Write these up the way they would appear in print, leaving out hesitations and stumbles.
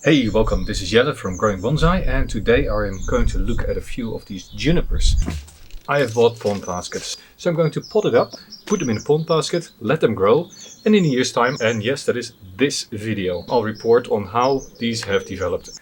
Hey, welcome. This is Jelle from Growing Bonsai, and today I am going to look at a few of these junipers. I have bought pond baskets, so I'm going to pot it up, put them in a pond basket, let them grow, and in a year's time, and yes, that is this video, I'll report on how these have developed.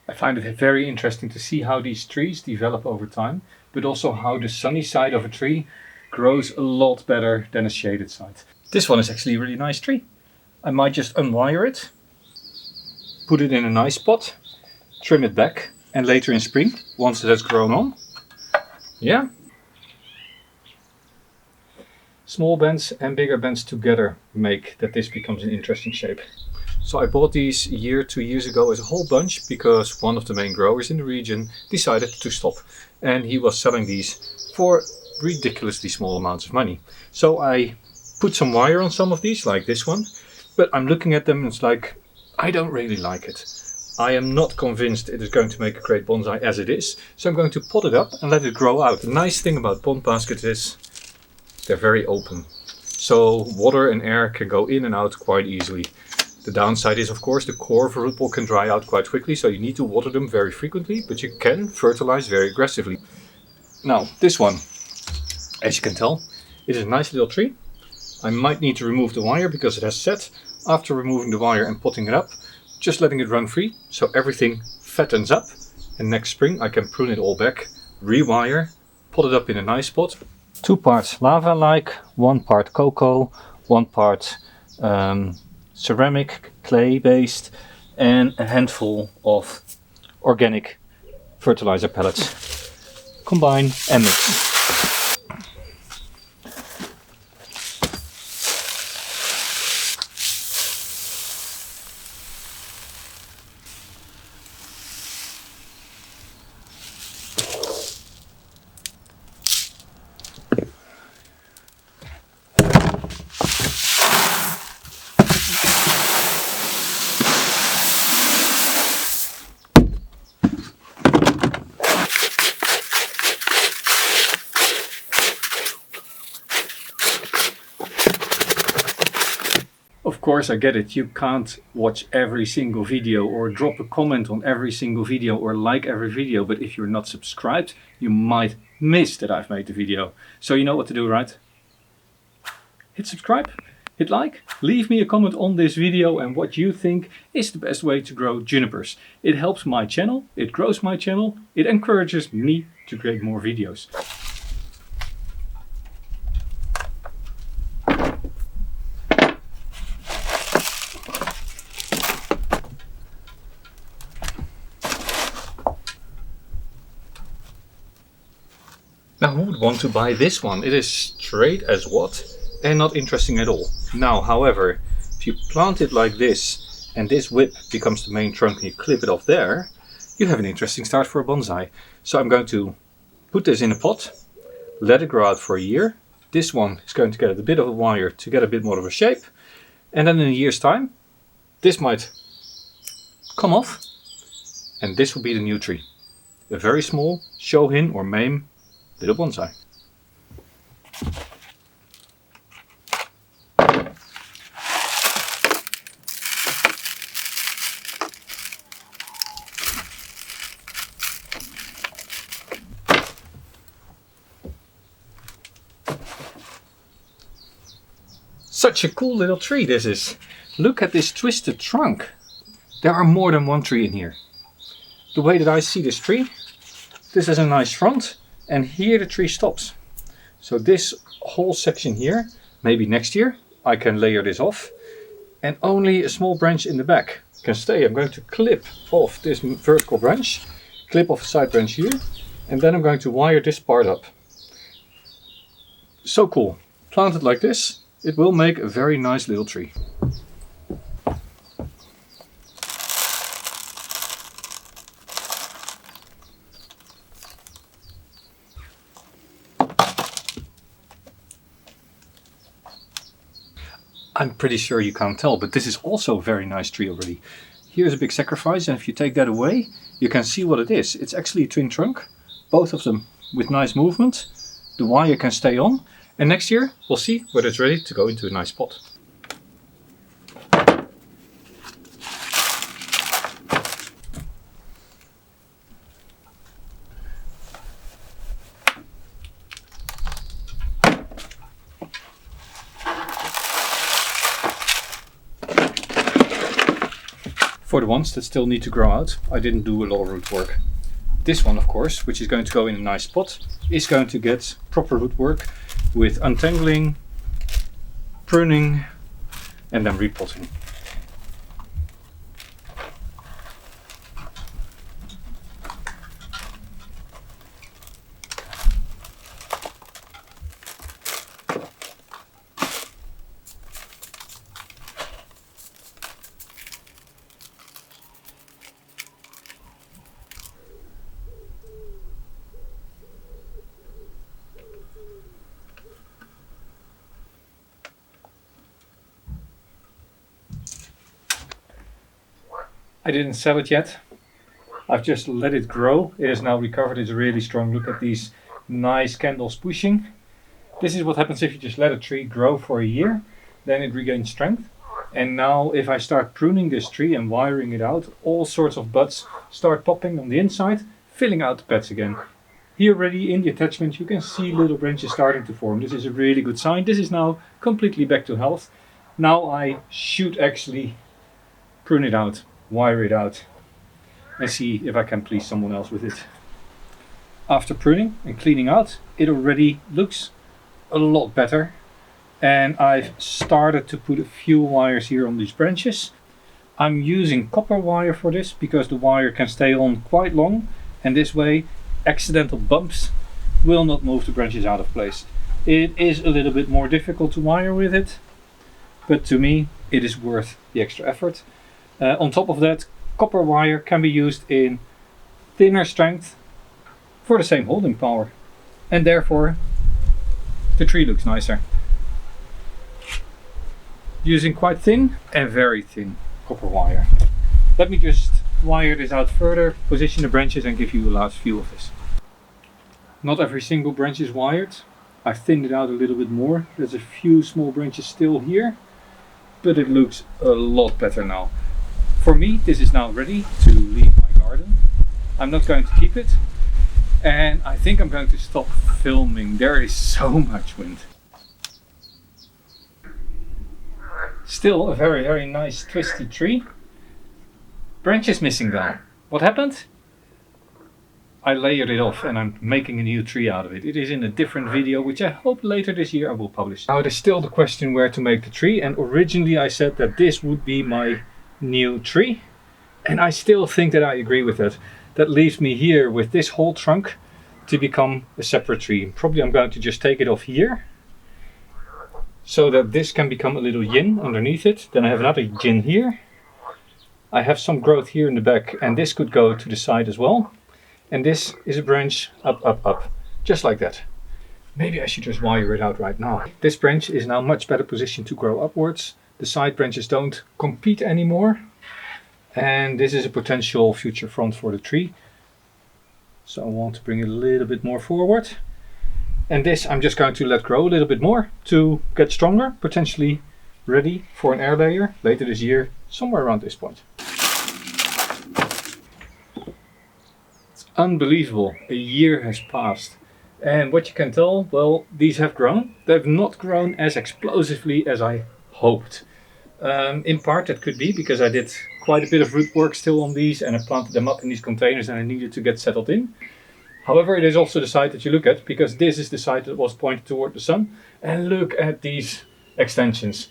I find it very interesting to see how these trees develop over time, but also how the sunny side of a tree grows a lot better than a shaded side. This one is actually a really nice tree. I might just unwire it, put it in a nice pot, trim it back, and later in spring, once it has grown on, yeah, small bends and bigger bends together make that this becomes an interesting shape. So I bought these 2 years ago as a whole bunch because one of the main growers in the region decided to stop, and he was selling these for ridiculously small amounts of money. So I put some wire on some of these, like this one, but I'm looking at them and it's like, I don't really like it. I am not convinced it is going to make a great bonsai as it is, so I'm going to pot it up and let it grow out. The nice thing about pond baskets is they're very open, so water and air can go in and out quite easily. The downside is, of course, the core of a root ball can dry out quite quickly, so you need to water them very frequently, but you can fertilize very aggressively. Now, this one, as you can tell, it is a nice little tree. I might need to remove the wire because it has set. After removing the wire and potting it up, just letting it run free, so everything fattens up, and next spring I can prune it all back, rewire, pot it up in a nice pot. 2 parts lava-like, 1 part cocoa, 1 part ceramic, clay-based, and a handful of organic fertilizer pellets. Combine and mix. Of course, I get it. You can't watch every single video or drop a comment on every single video or like every video, but if you're not subscribed, you might miss that I've made the video. So you know what to do, right? Hit subscribe, hit like, leave me a comment on this video and what you think is the best way to grow junipers. It helps my channel, it grows my channel, it encourages me to create more videos. Now, who would want to buy this one? It is straight as what and not interesting at all. Now, however, if you plant it like this and this whip becomes the main trunk and you clip it off there, you have an interesting start for a bonsai. So I'm going to put this in a pot, let it grow out for a year. This one is going to get a bit of a wire to get a bit more of a shape. And then in a year's time, this might come off and this will be the new tree. A very small shohin or mame little bonsai. Such a cool little tree this is. Look at this twisted trunk. There are more than one tree in here. The way that I see this tree, this has a nice front. And here the tree stops. So this whole section here, maybe next year, I can layer this off. And only a small branch in the back can stay. I'm going to clip off this vertical branch, clip off a side branch here, and then I'm going to wire this part up. So cool. Planted like this, it will make a very nice little tree. I'm pretty sure you can't tell, but this is also a very nice tree already. Here's a big sacrifice, and if you take that away, you can see what it is. It's actually a twin trunk, both of them with nice movement. The wire can stay on, and next year we'll see whether it's ready to go into a nice pot. For the ones that still need to grow out, I didn't do a lot of root work. This one, of course, which is going to go in a nice spot, is going to get proper root work with untangling, pruning, and then repotting. I didn't sell it yet. I've just let it grow. It is now recovered. It's really strong. Look at these nice candles pushing. This is what happens if you just let a tree grow for a year. Then it regains strength. And now if I start pruning this tree and wiring it out, all sorts of buds start popping on the inside, filling out the pads again. Here already in the attachment you can see little branches starting to form. This is a really good sign. This is now completely back to health. Now I should actually prune it out, wire it out, and see if I can please someone else with it. After pruning and cleaning out, it already looks a lot better, and I've started to put a few wires here on these branches. I'm using copper wire for this because the wire can stay on quite long, and this way accidental bumps will not move the branches out of place. It is a little bit more difficult to wire with it, but to me it is worth the extra effort. On top of that, copper wire can be used in thinner strength for the same holding power, and therefore the tree looks nicer. Using quite thin and very thin copper wire. Let me just wire this out further, position the branches, and give you a last view of this. Not every single branch is wired. I've thinned it out a little bit more. There's a few small branches still here, but it looks a lot better now. For me, this is now ready to leave my garden. I'm not going to keep it, and I think I'm going to stop filming. There is so much wind. Still a very, very nice twisty tree. Branches missing though. What happened? I layered it off and I'm making a new tree out of it. It is in a different video, which I hope later this year I will publish. Now there's still the question where to make the tree, and originally I said that this would be my new tree, and I still think that I agree with that. That leaves me here with this whole trunk to become a separate tree. Probably I'm going to just take it off here so that this can become a little yin underneath it. Then I have another yin here. I have some growth here in the back, and this could go to the side as well. And this is a branch up, up, up, just like that. Maybe I should just wire it out right now. This branch is now much better positioned to grow upwards. The side branches don't compete anymore, and this is a potential future front for the tree. So I want to bring it a little bit more forward, and this I'm just going to let grow a little bit more to get stronger, potentially ready for an air layer later this year, somewhere around this point. It's unbelievable, a year has passed, and what you can tell, well, these have grown. They've not grown as explosively as I hoped. In part that could be because I did quite a bit of root work still on these, and I planted them up in these containers and I needed to get settled in. However, it is also the side that you look at, because this is the side that was pointed toward the sun, and look at these extensions.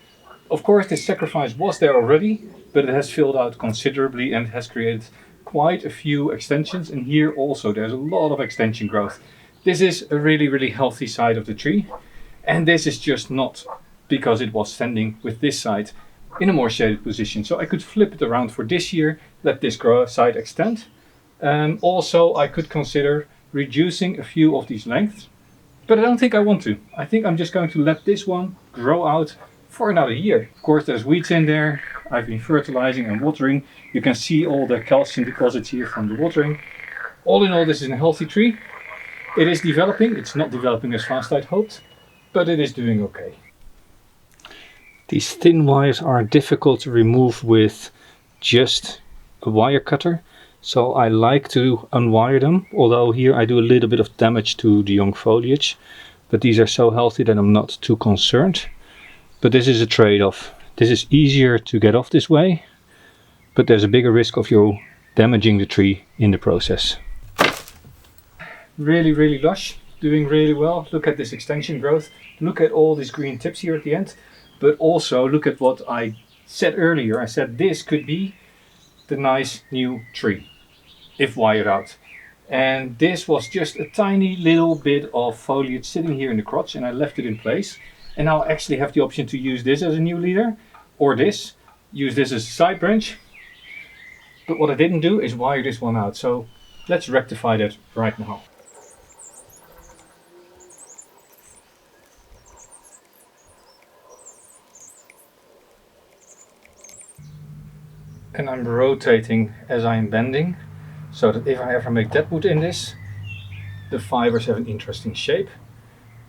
Of course this sacrifice was there already, but it has filled out considerably and has created quite a few extensions, and here also there's a lot of extension growth. This is a really, really healthy side of the tree, and this is just not because it was standing with this side in a more shaded position. So I could flip it around for this year, let this side extend. Also I could consider reducing a few of these lengths, but I don't think I want to. I think I'm just going to let this one grow out for another year. Of course there's weeds in there. I've been fertilizing and watering. You can see all the calcium deposits here from the watering. All in all, this is a healthy tree. It is developing. It's not developing as fast as I'd hoped, but it is doing okay. These thin wires are difficult to remove with just a wire cutter, so I like to unwire them, although here I do a little bit of damage to the young foliage, but these are so healthy that I'm not too concerned. But this is a trade-off. This is easier to get off this way, but there's a bigger risk of you damaging the tree in the process. Really lush, doing really well. Look at this extension growth. Look at all these green tips here at the end. But also look at what I said earlier. I said this could be the nice new tree if wired out. And this was just a tiny little bit of foliage sitting here in the crotch, and I left it in place. And now I actually have the option to use this as a new leader, or this, use this as a side branch. But what I didn't do is wire this one out. So let's rectify that right now. And I'm rotating as I am bending, so that if I ever make deadwood in this, the fibers have an interesting shape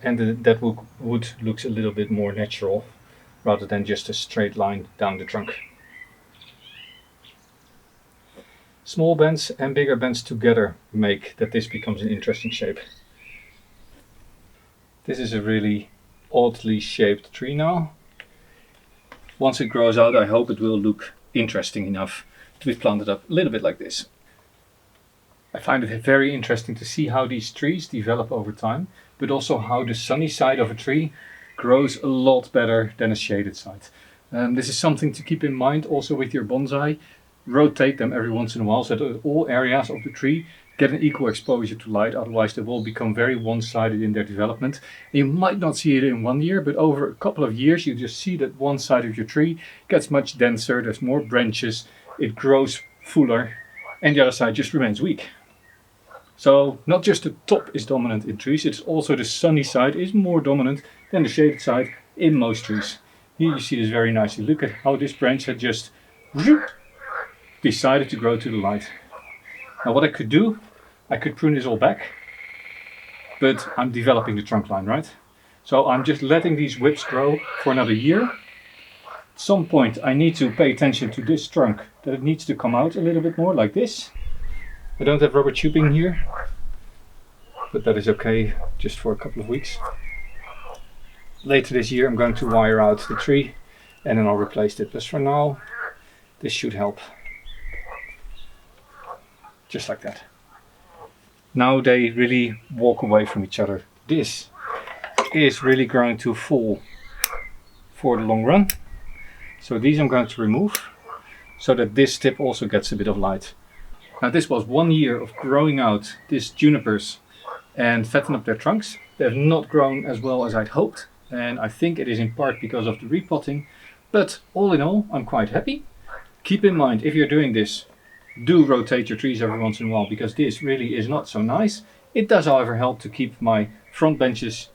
and the deadwood wood looks a little bit more natural rather than just a straight line down the trunk. Small bends and bigger bends together make that this becomes an interesting shape. This is a really oddly shaped tree now. Once it grows out, I hope it will look interesting enough to be planted up a little bit like this. I find it very interesting to see how these trees develop over time, but also how the sunny side of a tree grows a lot better than a shaded side. This is something to keep in mind also with your bonsai. Rotate them every once in a while so that all areas of the tree get an equal exposure to light, otherwise they will become very one-sided in their development. You might not see it in 1 year, but over a couple of years you just see that one side of your tree gets much denser, there's more branches, it grows fuller, and the other side just remains weak. So not just the top is dominant in trees, it's also the sunny side is more dominant than the shaded side in most trees. Here you see this very nicely. Look at how this branch had just decided to grow to the light. Now what I could do, I could prune this all back, but I'm developing the trunk line, right? So I'm just letting these whips grow for another year. At some point I need to pay attention to this trunk, that it needs to come out a little bit more like this. I don't have rubber tubing here, but that is okay just for a couple of weeks. Later this year I'm going to wire out the tree and then I'll replace it. But for now, this should help. Just like that. Now they really walk away from each other. This is really growing too full for the long run. So these I'm going to remove so that this tip also gets a bit of light. Now this was 1 year of growing out these junipers and fatten up their trunks. They have not grown as well as I'd hoped, and I think it is in part because of the repotting, but all in all I'm quite happy. Keep in mind, if you're doing this, do rotate your trees every once in a while, because this really is not so nice. It does however help to keep my front branches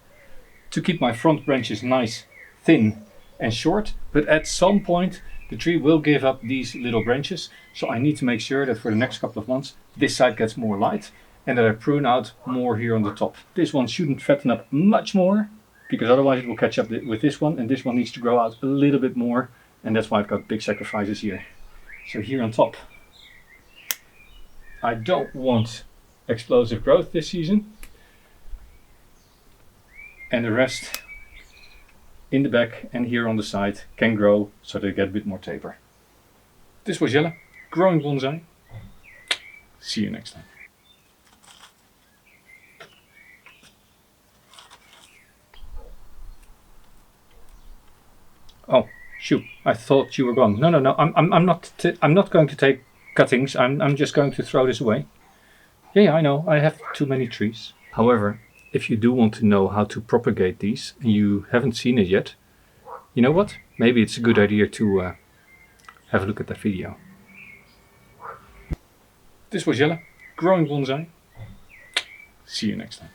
nice, thin and short, but at some point the tree will give up these little branches, so I need to make sure that for the next couple of months this side gets more light and that I prune out more here on the top. This one shouldn't fatten up much more, because otherwise it will catch up with this one, and this one needs to grow out a little bit more, and that's why I've got big sacrifices here. So here on top, I don't want explosive growth this season, and the rest in the back and here on the side can grow so they get a bit more taper. This was Jelle, growing bonsai. See you next time. Oh shoot! I thought you were gone. No. I'm not going to take cuttings. I'm just going to throw this away. Yeah, I know. I have too many trees. However, if you do want to know how to propagate these and you haven't seen it yet, you know what? Maybe it's a good idea to have a look at that video. This was Jelle, growing bonsai. See you next time.